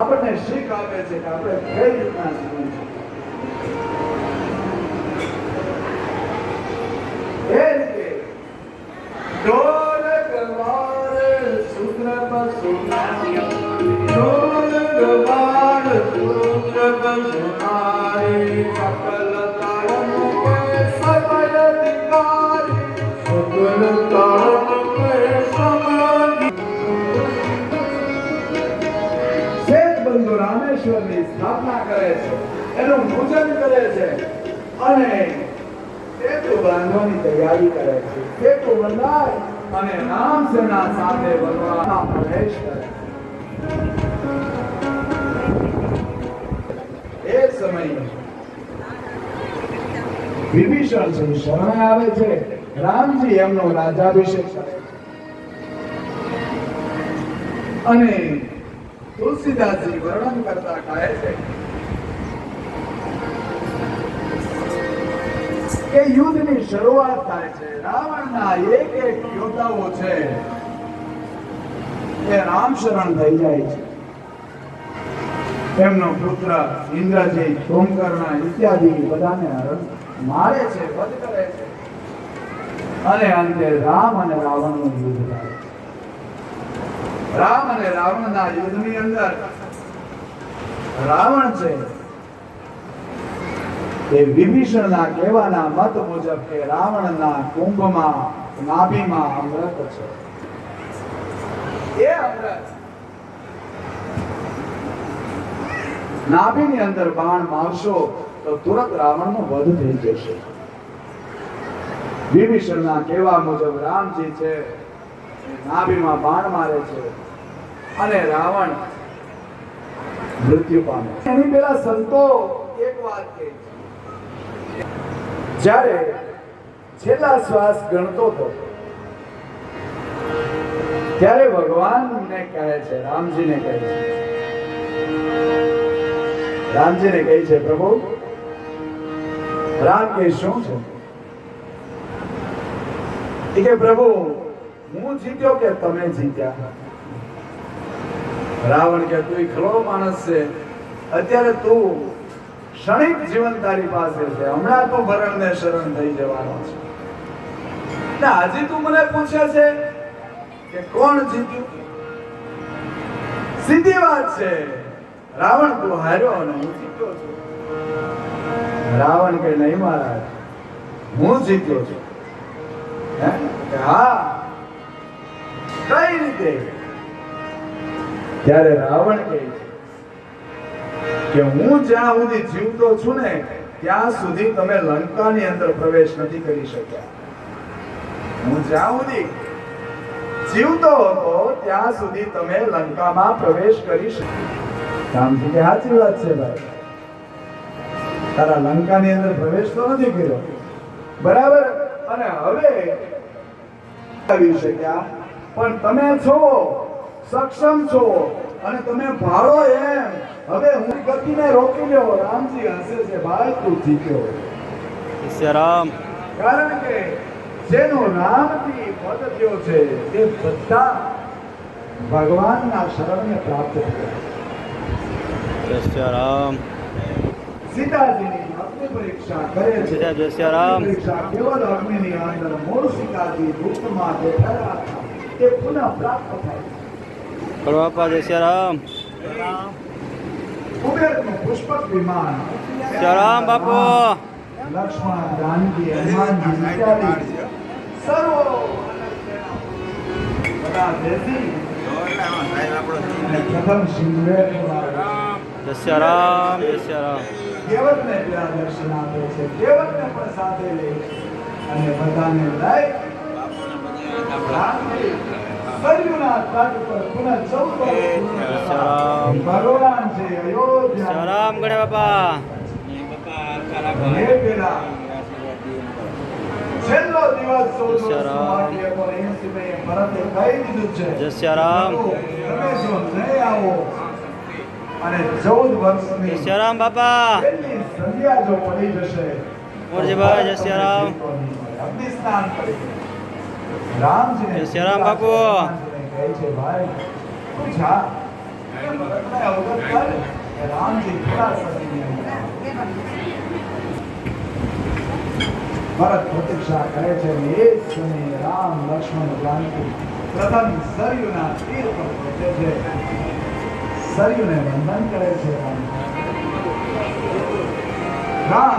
આપણને શીખ આપે છે કે આપણે કઈ રીતના જીવન છે એ રીતે ઢોલ ગવાડ સૂત્ર પશુનારી ઢોલ ગવાડ સૂત્ર પશુનારી સકલ તારમ કે સકલ અધિકારી સકલ તારમ કે રામેશ્વરની સ્થાપના કરે છે, એનું પૂજન કરે છે અને સેતુ બાંધવાની તૈયારી કરે છે. સેતુ બંધાય અને રામ સેના સાથે વનવાસમાં પ્રવેશ કરે. એ સમયે વિભીષણ છે શરણે આવે છે. રામજી એમનો રાજાભિષેક કરે અને તુલસીદાસજી વર્ણન કરતા કહે છે કે યુદ્ધની શરૂઆત થાય છે. રાવણના એક યોદ્ધાઓ છે એ રામ શરણ થઈ જાય છે. એમનો પુત્ર ઇન્દ્રજીત, કુંભકર્ણ ઇત્યાદિ બધાને મારે છે, વધ કરે છે અને અંતે રામ અને રાવણનું યુદ્ધ થાય. રામ અને રાવણના યુદ્ધની અંદર રાવણ છે એ વિભીષણના કહેવાના મત મુજબ કે રાવણના કુંભમાં નાભીમાં અમૃત છે. એ અમૃત નાભીની અંદર બાણ મારશો તો તુરંત રાવણનો વધ થઈ જશે. વિભીષણના કહેવા મુજબ રામજી છે નાભીમાં બાણ મારે છે અને રાવણ મૃત્યુ પામે. એની પેલા સંતો એક વાત કહે છે, જ્યારે છેલ્લા શ્વાસ ગણતો હતો ત્યારે ભગવાનને કહે છે, રામજીને કહે છે પ્રભુ. રામ કે શું છે કે પ્રભુ હું જીત્યો કે તમે જીત્યા? રાવણ કે તું ખરો માણસ છે, અત્યારે તું ક્ષણિક જીવન તારી પાસે છે, હમણાં તું ભરણ ને શરણ થઈ જવાનો છે ને આજે તું મને પૂછે છે કે કોણ જીત્યું? સીધી વાત છે, રાવણ તું હાર્યો અને હું જીત્યો છું. રાવણ કે નહીં મહારાજ, હું જીત્યો છું. હા, કઈ રીતે? ત્યારે રાવણ કહે કે હું જ્યાં સુધી જીવતો છું ને ત્યાં સુધી તમે લંકાની અંદર પ્રવેશ નથી કરી શક્યા. હું જ્યાં સુધી જીવતો હતો ત્યાં સુધી તમે લંકામાં પ્રવેશ કરી શક્યા. રામજી કે સાચી વાત છે ભાઈ, તારા લંકાની અંદર પ્રવેશ તો નથી કર્યો, બરાબર, અને હવે આવી શક્યા, પણ તમે છો સક્ષમ છો અને તમે ભાળો એમ. હવે હું ગતિને રોકી લ્યો. રામજી હસે છે, ભાઈ તું જીત્યો. રામ, કારણ કે જેનો રામથી પદ થયો છે તે બધા ભગવાનના શરણને પ્રાપ્ત થયા. જય રામ. સીતાજીની અગ્નિ પરીક્ષા કરે છે. જય રામ. પરીક્ષા કેવળ અગ્નિની અંદર મૂળ સીતાજી દુઃખમાં બેઠા હતા તે પુનઃ પ્રાપ્ત થાય છે. બાપા જય રામ. કુબેરનું પુષ્પક વિમાન. જય રામ બાપુ. લક્ષ્મણ, જાનકી, હનુમાનજી ઇત્યાદિ સર્વ બધા દેશી અને પ્રથમ શિવને જય રામ. જય રામ. કેવટને પેલા દર્શન આપે છે. કેવટને પણ સાથે લઈ અને બધાને લઈ સરયુના તટ પર પુનઃ ભગવાન છે અયોધ્યા. જય રામ ગણે બાપા. છેલ્લો દિવસ જય રામ. ભરતે કહી દીધું છે જય રામ. તમે જો નહીં આવો અને 14 વર્ષની જય રામ બાપા. પહેલી સંધ્યા જો પડી જશે મોરજીભાઈ જય રામ. અગ્નિ સ્નાન કરી રામજીને જય રામ બાપુ. કહે છે ભાઈ તું જા ભરતને અવગત કર કે રામજી થોડા સમયની અંદર ભરત પ્રતીક્ષા કરે છે અને એ જ સમયે રામ લક્ષ્મણ જાનકી પ્રથમ સરયુના તીર પર પહોંચે છે. સરયુને વંદન કરે છે. રામ